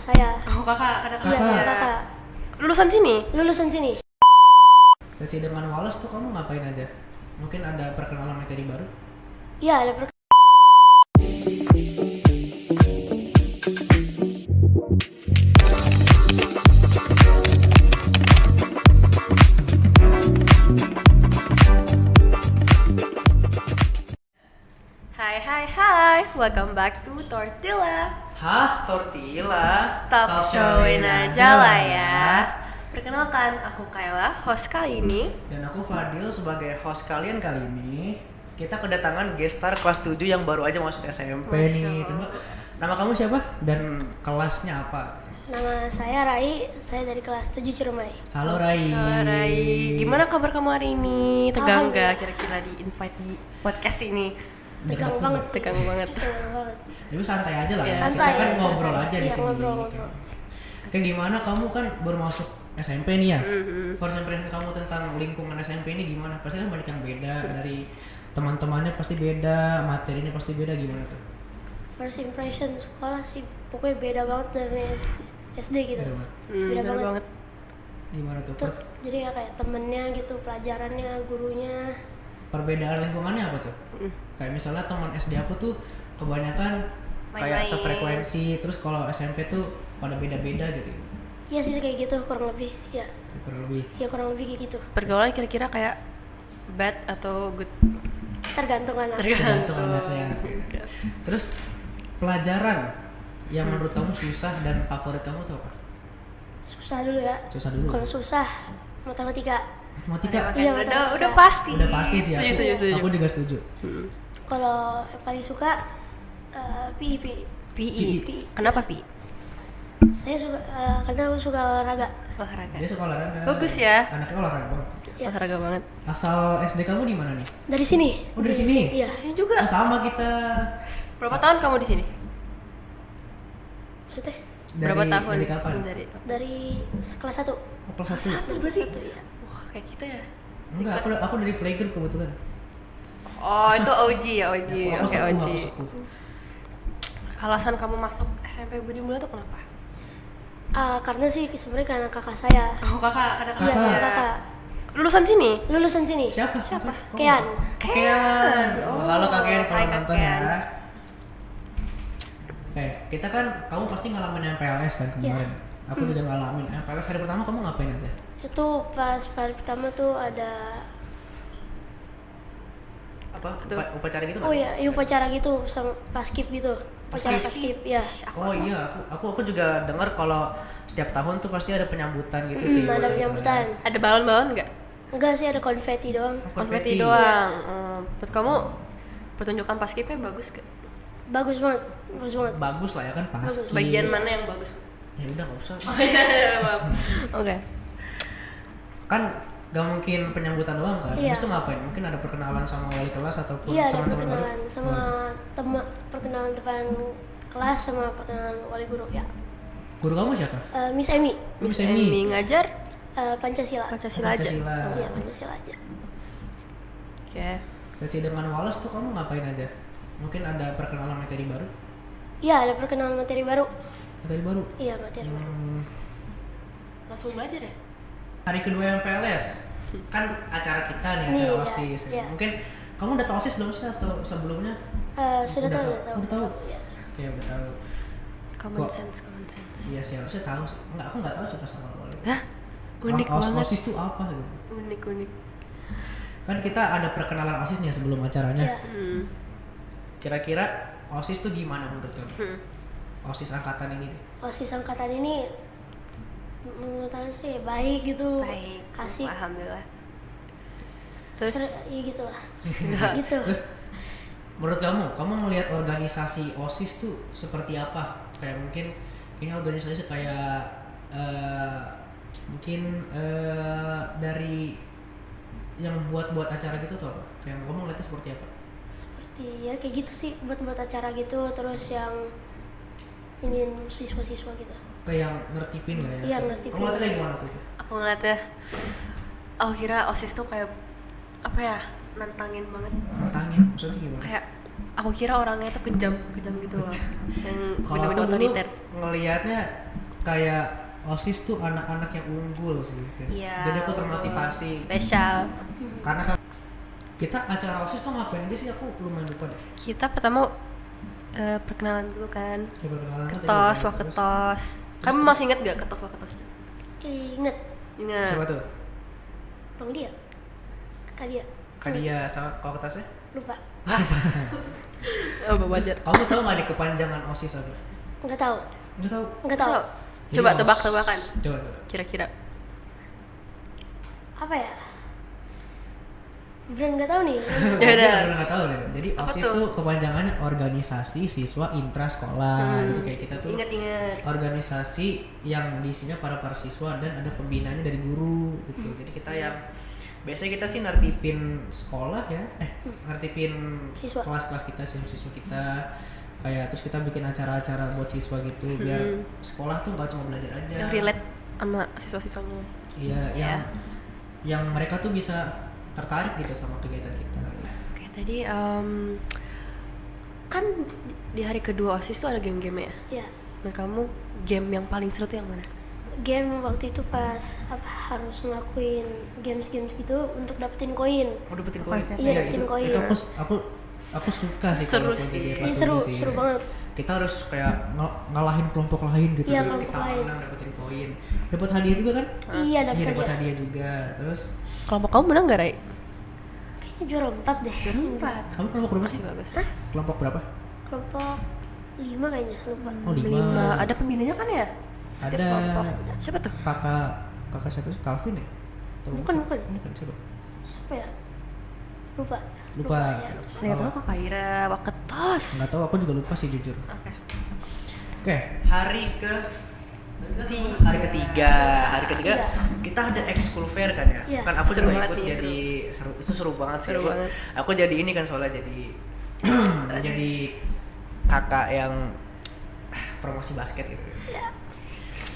saya. Oh kakak, ada Iya, kakaknya. kakak. Lulusan sini? Lulusan sini. Sesi dengan Wallace tuh kamu ngapain aja? Mungkin ada perkenalan materi baru? Iya, ada Hai, welcome back to Tortilla. Hah? Tortilla? Talk showin aja lah ya. Perkenalkan, aku Kayla, host kali ini. Dan aku Fadil sebagai host kalian kali ini. Kita kedatangan guest star kelas 7 yang baru aja masuk SMP nih. Coba nama kamu siapa? Dan kelasnya apa? Nama saya Rai, saya dari kelas 7 Ciremai. Halo Rai. Halo Rai, gimana kabar kamu hari ini? Tegang Alhamdulillah. gak kira-kira di invite di podcast ini? Tegang Deket banget tuh. sih. Tegang banget. Tegang banget. Tapi santai aja lah Ya, ya. santai, Kita kan ya, ngobrol santai. aja di Iya, sini. ngobrol-ngobrol. Kayak gimana kamu kan baru masuk SMP nih ya? Mhm. First impression kamu tentang lingkungan SMP ini gimana? Pasti kan banyak yang beda dari teman-temannya, pasti beda, materinya pasti beda, gimana tuh? First impression sekolah sih pokoknya beda banget dari SD gitu. Beda banget. Beda Bener banget. banget. Gimana tuh? Tuh, jadi ya kayak temennya gitu, pelajarannya, gurunya. Perbedaan lingkungannya apa tuh? Kayak misalnya teman SD aku tuh kebanyakan kayak Main-main. sefrekuensi, terus kalau SMP tuh pada beda-beda gitu. Iya sih kayak gitu kurang lebih. Ya, Kurang lebih. ya kurang lebih kayak gitu. Pergaulan kira-kira kayak bad atau good? Tergantung anak. Tergantung anaknya. Terus pelajaran yang menurut kamu susah dan favorit kamu tuh apa? Susah dulu ya. Susah dulu. Kalau susah matematika. Matematika. Iya, udah matematika. pasti. Udah pasti sih. Setuju. Aku juga setuju. Kalau yang paling suka PI. PI. Kenapa PI? Saya suka karena aku suka olahraga. Olahraga. Dia suka olahraga. Bagus ya. Anaknya olahraga banget. Ya. Olahraga banget. Asal SD kamu di mana nih? Dari sini. Oh, dari sini? Iya. Di sini juga. Oh, sama kita. Berapa tahun kamu di sini? Maksudnya Berapa tahun? Dari kapan? dari kelas 1. Oh, kelas 1. Satu berarti. Iya. Wah, kayak kita ya. Enggak, aku dari playgroup kebetulan. Oh, itu OG ya, OG. Aku Oke, sepuh, OG. aku sepuh. Alasan kamu masuk SMP Budi Mulia tuh kenapa? Karena sih sebenarnya karena kakak saya. Oh, kakak, ada Iya, kakaknya. kakak. Lulusan sini? Lulusan sini. Siapa? Oh, Kean. Kean. Oh, halo Kak Kean kalau Hai, Kak nonton ya. Kean. Oke, kita kan kamu pasti ngalamin MPLS kan kemarin. Aku juga ngalamin MPLS hari pertama, kamu ngapain aja? Itu pas hari pertama tuh ada Apa? Tuh. Upacara gitu oh ya, upacara gitu sama paskib gitu. Upacara Paskib. paskib, ya. Oh iya, aku juga dengar kalau setiap tahun tuh pasti ada penyambutan gitu sih. Ada penyambutan. Ada balon-balon nggak? Enggak sih, ada konfeti doang. Konfeti doang. Menurut kamu pertunjukan paskibnya bagus gak? Bagus banget, bagus banget. Bagus lah ya kan pasti. Bagus. Bagian mana yang bagus? Ya udah nggak usah. Oh iya, maaf. Oke. Kan gak mungkin penyambutan doang kan? Iya. Terus tuh ngapain? Mungkin ada perkenalan sama wali kelas ataupun Iya, ada teman-teman baru? perkenalan sama teman, perkenalan depan kelas sama perkenalan wali guru ya. Guru kamu siapa? Miss Emi, Miss Emi ngajar Pancasila. Pancasila aja. Pancasila. Iya, Pancasila aja. Oke. Sesi dengan Wallace tuh kamu ngapain aja? Mungkin ada perkenalan materi baru? Iya, ada perkenalan materi baru. Materi baru? Iya, materi baru. Langsung belajar ya? Hari kedua MPLS kan acara kita nih, Nih, acara ya, OSIS. ya. Mungkin kamu udah tahu OSIS belum sih atau sebelumnya? Sudah Udah tahu, tahu. udah tahu. Udah tahu? Iya. Oke, udah tahu. Common Kok- sense, common sense. Iya sih, harusnya tahu sih. Enggak, aku nggak tahu sih pas awal-awal. Hah? Unik banget. OSIS tuh apa gitu? Unik. Kan kita ada perkenalan OSIS nih sebelum acaranya. Iya. Kira-kira OSIS tuh gimana menurut kamu? OSIS angkatan ini deh. OSIS angkatan ini menurut aku sih baik gitu. Baik. Asik. Alhamdulillah. Iya gitu lah. gitu. Terus menurut kamu melihat organisasi OSIS tuh seperti apa? Kayak mungkin ini organisasi kayak mungkin dari yang buat acara gitu tuh apa? Kayak kamu ngeliatnya seperti apa? Seperti ya kayak gitu sih buat acara gitu, terus yang ini siswa-siswa gitu. Kayak yang ngertipin lah ya? Iya, ngertipin. Kamu ngeliatnya kayak gimana tuh? Aku ngeliatnya, aku kira OSIS tuh kayak apa ya, nantangin banget. Tantangin, maksudnya gimana? Kayak aku kira orangnya tuh kejam gitu loh, yang Kalau bener-bener aku dulu otoriter. ngelihatnya kayak OSIS tuh anak-anak yang unggul sih. Iya. Jadi aku termotivasi. Spesial. Karena kita acara OSIS tuh ngapain aja sih, aku lumayan lupa deh. Kita pertama perkenalan dulu kan. Ya perkenalan tuh Ketos, tadi, wah ketos. Kamu masih inget gak ketos, wah ketos? Ingat Ingat. siapa tuh? Bang dia. Kak dia. Kak dia sama kalau ketasnya? Lupa. Oh, wajar. Kamu tahu nggak nih kepanjangan OSIS apa? Enggak tahu. Nggak tahu. Enggak tahu. Jadi Coba OS- tebak-tebakan. Coba. Kira-kira. Apa ya? Beneran enggak tahu nih. Ya udah. Bener nggak tahu deh. Jadi Apa OSIS tuh? tuh kepanjangannya organisasi siswa intrasekolah. Gitu kayak kita tuh. Ingat-ingat. Organisasi yang diisinya para siswa dan ada pembinaannya dari guru gitu. Jadi kita yang biasanya kita sih nertipin sekolah ya, nertipin Siswa. kelas-kelas kita, siswa kita, kayak terus kita bikin acara-acara buat siswa gitu biar sekolah tuh nggak cuma belajar aja. Yang relate sama siswa-siswanya. Iya, Ya. yang mereka tuh bisa tertarik gitu sama kegiatan kita. Oke, tadi kan di hari kedua OSIS tuh ada game-game ya. Ya. Menurut kamu game yang paling seru tuh yang mana? Game waktu itu pas harus ngelakuin games-games gitu untuk dapetin koin. Oh, dapetin koin. Konsepnya. Iya, dapetin koin. Itu aku suka sih Seru kalau kayak sih. gitu, Iya, pas seru, dulu sih. seru banget. Kita harus kayak ngalahin kelompok lain gitu. Iya, biar kelompok kita lain. menang dapetin koin. Dapat hadiah juga kan? Iya, dapet Iya, dapat hadiah. hadiah juga. Terus Kelompok kamu menang gak, Rai? Kayaknya juara 4 deh. kamu kelompok berapa sih? Masih bagus. Kelompok berapa? Kelompok 5 kayaknya, lupa. Oh, 5. Ada pembinanya kan ya? Setiap Ada. kelompok. Siapa tuh? Kakak siapa sih? Calvin ya? Atau Bukan. Bukan siapa? Siapa ya? Lupa. Lupa. Ya, lupa. Saya nggak tahu kok Kaira, Waketos. Nggak tahu, aku juga lupa sih jujur. Oke. Oke, hari ketiga Tiga. kita ada ekskul fair kan ya. Iya. Kan aku Seru juga banget ikut nih, jadi seru banget sih. Seru Aku- banget. Aku jadi ini kan soalnya jadi jadi kakak yang promosi basket gitu.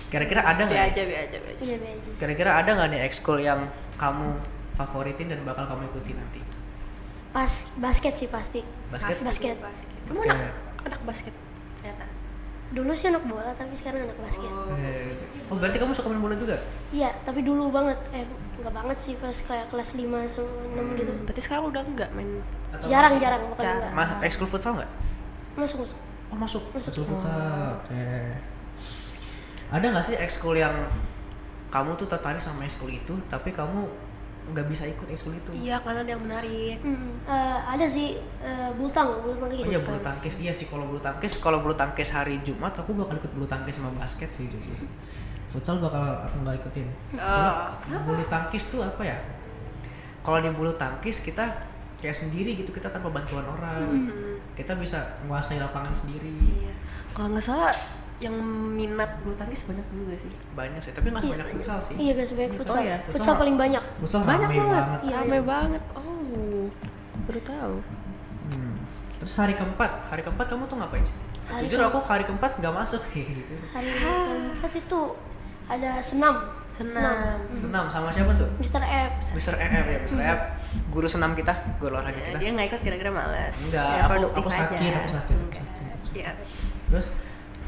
Kira-kira ada Be nggak? aja, be aja, be aja. Iya, be aja sih. Kira-kira ada nggak nih ekskul yang kamu favoritin dan bakal kamu ikuti nanti? Pas basket sih pasti. Basket? Basket. Kamu Basket. anak basket ternyata. Dulu sih anak bola, tapi sekarang anak basket. Oh, berarti kamu suka main bola juga? Iya, tapi dulu banget. Enggak banget sih pas kayak kelas 5 sama 6 gitu. Berarti sekarang udah enggak main. Atau Jarang-jarang, bukan Jarang. enggak. ekskul futsal nggak? Masuk. Oh, masuk. Masuk. Ekskul futsal. Oke. Ada nggak sih ekskul yang kamu tuh tertarik sama ekskul itu, tapi kamu nggak bisa ikut ekskul itu? Iya, karena ada yang menarik. Ada sih bulu Oh tangkis. iya, bulu tangkis. Iya sih, kalau bulu tangkis hari Jumat aku bakal ikut bulu tangkis sama basket sih jujur. Futsal aku nggak ikutin. Karena bulu tangkis tuh apa ya? Kalau di bulu tangkis kita kayak sendiri gitu, kita tanpa bantuan orang. Kita bisa menguasai lapangan sendiri. Iya. Kalau nggak salah yang minat bulu tangkis banyak juga sih. Banyak sih, tapi nggak sebanyak futsal sih. Iya, gak sebanyak futsal. ya? Futsal paling banyak. Futsal Banyak rame banget. banget. Iya, Rame iya. banget. Oh, baru tahu. Terus hari keempat kamu tuh ngapain sih? Hari Jujur aku hari keempat nggak masuk sih. Gitu. Hari keempat itu ada senam. Senam sama siapa tuh? Mr. F. Mr. EF ya, Mr. EF, guru senam kita, guru olahraga kita. Dia nggak ikut kira-kira malas. Enggak, Ya, aku produktif sakit, aja. aku sakit. Iya. Terus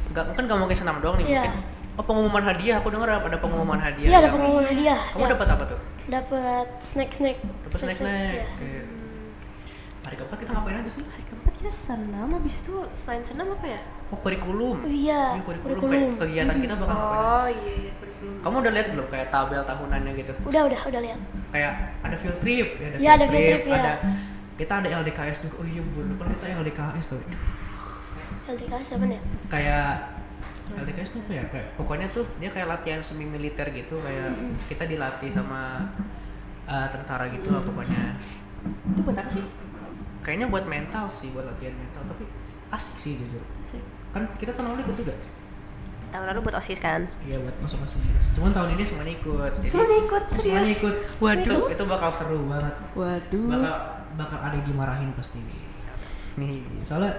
mungkin nggak mungkin senam doang nih, Iya. mungkin. Oh, pengumuman hadiah, aku dengar ada pengumuman hadiah. Iya, ada yang- pengumuman hadiah. Kamu Ya. dapat apa tuh? Dapat snack. Dapat snack. Iya. Oke. Hari keempat kita ngapain aja sih? Hari keempat kita senam, habis itu selain senam apa ya? Oh, kurikulum. Iya, Ini kurikulum. kurikulum. Kayak kegiatan kita bakal ngapain? Oh iya, kurikulum. Kamu udah lihat belum kayak tabel tahunannya gitu? Udah lihat. Kayak ada field trip, ya, Iya, ada field trip, ya. ada kita ada LDKS juga. Oh iya, bulan depan kita LDKS tuh. Aduh. LTKS siapa nih? Kayak LDKS tuh apa ya? Kayak pokoknya tuh dia kayak latihan semi militer gitu, kayak kita dilatih sama tentara gitu lah pokoknya. Itu buat apa sih? Kayaknya buat mental sih, buat latihan mental, tapi asik sih jujur. Asik. Kan kita tahun lalu ikut juga. Tahun lalu buat OSIS kan? Iya, buat masuk OSIS. Cuman tahun ini semuanya ikut. Jadi, Semuanya ikut, semuanya serius? ikut. Waduh. Itu bakal seru banget. Waduh. Bakal ada yang dimarahin pasti. Nih, soalnya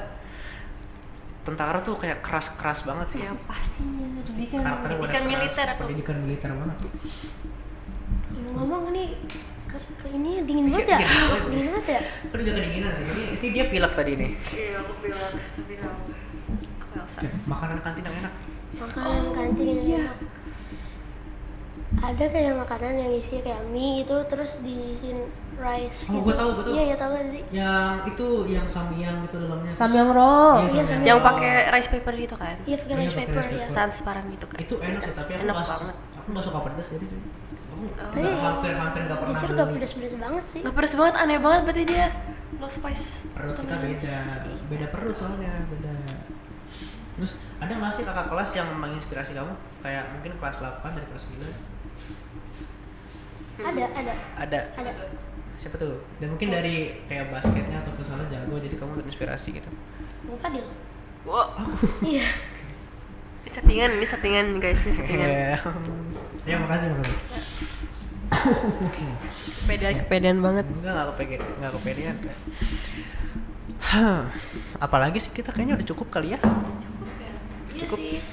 tentara tuh kayak keras banget sih. Ya pastinya. Pendidikan Karakternya udah keras, militer aku. pendidikan militer banget. Ngomong nih ke ini dingin banget Iya, ya? dingin banget. Dingin banget ya? Aku juga kedinginan sih. Ini dia pilek tadi nih. Iya, aku bilang tapi aku Elsa. Makanan kantin yang enak. Makanan kantin yang Iya, Ada kayak makanan yang isi kayak mie itu terus diisiin rice Oh, gitu. gua tahu. Iya, tahu kan sih? Yang itu yang samyang gitu dalamnya. Samyang roll. Iya, samyang Yang roll. pakai rice paper gitu kan. Iya, pakai Iya, rice pakai paper rice ya. paper. Transparan gitu kan. Itu enak sih, tapi Enak banget. aku nggak suka pedas jadi aku Tapi hampir nggak pernah jujur gak beli. pedes-pedes banget sih. Nggak pedes banget, aneh banget berarti dia low spice. Perut kita tolerance. beda perut soalnya beda. Terus ada nggak sih kakak kelas yang menginspirasi kamu? Kayak mungkin kelas 8 dari kelas 9? Ada. Ada. Siapa tuh? Dan mungkin dari kayak basketnya atau futsalnya jago jadi kamu terinspirasi gitu. Bang Fadil. Wow, Iya. ini settingan guys, ini settingan. Ya makasih. Kepedean banget. Enggak kepedean kan. Apalagi sih kita kayaknya udah cukup kali ya. Iya sih.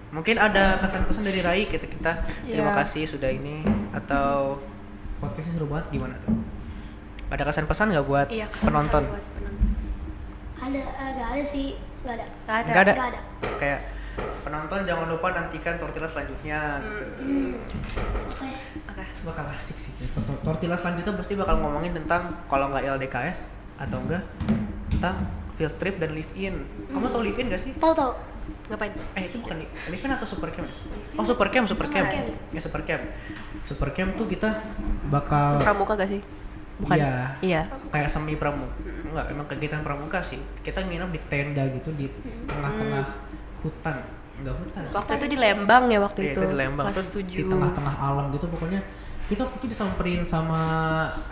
Mungkin ada kesan-pesan dari Rai kita terima Iya. kasih sudah ini atau podcastnya seru banget gimana tuh? Ada kesan-pesan nggak buat Iya, kesan-pesan penonton? buat penonton. Gak ada sih. Gak ada. Nggak ada. Nggak ada. Kayak penonton jangan lupa nantikan tortilla selanjutnya gitu. Oke. Oke. Bakal asik sih. Tortilla selanjutnya pasti bakal ngomongin tentang kalau nggak LDKS atau enggak tentang field trip dan live in. Kamu tau live in gak sih? Tahu. Ngapain? Itu bukan live in atau super camp? Oh super camp. Camp. Ya super camp. Super camp tuh kita bakal Pramuka gak sih? Bukan. Iya. kayak semi pramuka. Enggak, emang kegiatan pramuka sih. Kita nginep di tenda gitu di tengah-tengah hutan. Enggak hutan. Waktu itu di Lembang ya waktu Iya, itu. di Lembang Kelas tuh 7. di tengah-tengah alam gitu pokoknya. Kita waktu itu disamperin sama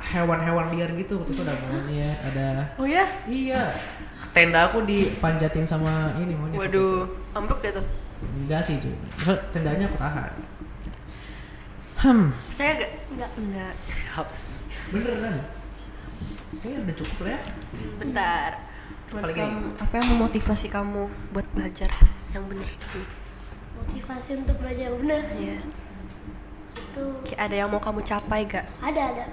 hewan-hewan liar gitu. Waktu itu ada monyet, ada Oh ya? iya. Tenda aku dipanjatin sama ini monyet. waktu Waduh, itu. ambruk gak tuh? Enggak sih cuy. Terus tendanya aku tahan. Percaya gak? Enggak. Siapa sih? Beneran. Kayaknya udah cukup lah ya. Bentar. Buat Apalagi? kamu, apa yang memotivasi kamu buat belajar yang benar? Motivasi untuk belajar yang benar. Iya. Itu Kayak ada yang mau kamu capai gak? ada. Ada.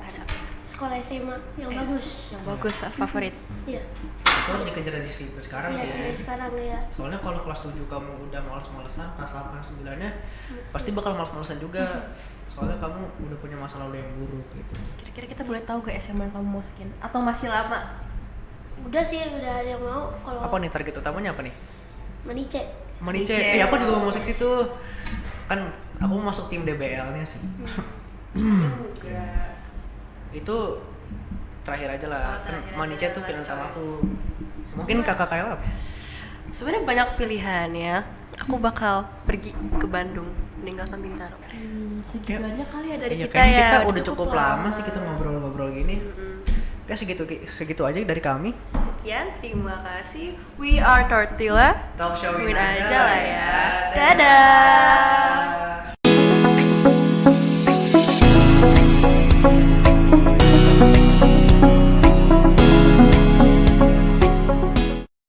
Sekolah SMA yang bagus. Yang bagus, favorit. Iya. Itu harus dikejar dari sekarang Iya, sih. sampai sekarang ya. Soalnya kalau kelas 7 kamu udah males-malesan, kelas 8 9-nya pasti bakal males-malesan juga. Soalnya kamu udah punya masa lalu yang buruk gitu. Kira-kira kita boleh tahu gak SMA yang kamu masukin? Atau masih lama? Udah sih, udah ada yang mau. Kalau Apa nih target utamanya apa nih? Manice. Manice. Manice. Aku juga mau masuk situ. Kan aku mau masuk tim DBL-nya sih. Enggak. Itu terakhir aja lah. Oh, Kan terakhir Manice aja, tuh pilihan last utama choice. aku. Mungkin kakak Kaila apa? Sebenarnya banyak pilihan ya. Aku bakal pergi ke Bandung, meninggalkan Bintaro. Segitu Kayak- aja kali ya dari Iya, kita kayaknya ya. kita udah cukup lama sih kita ngobrol-ngobrol gini. Kayak segitu aja dari kami. Sekian, terima kasih. We are Tortilla. Talk showin Win aja aja lah lah ya. ya. Dadah.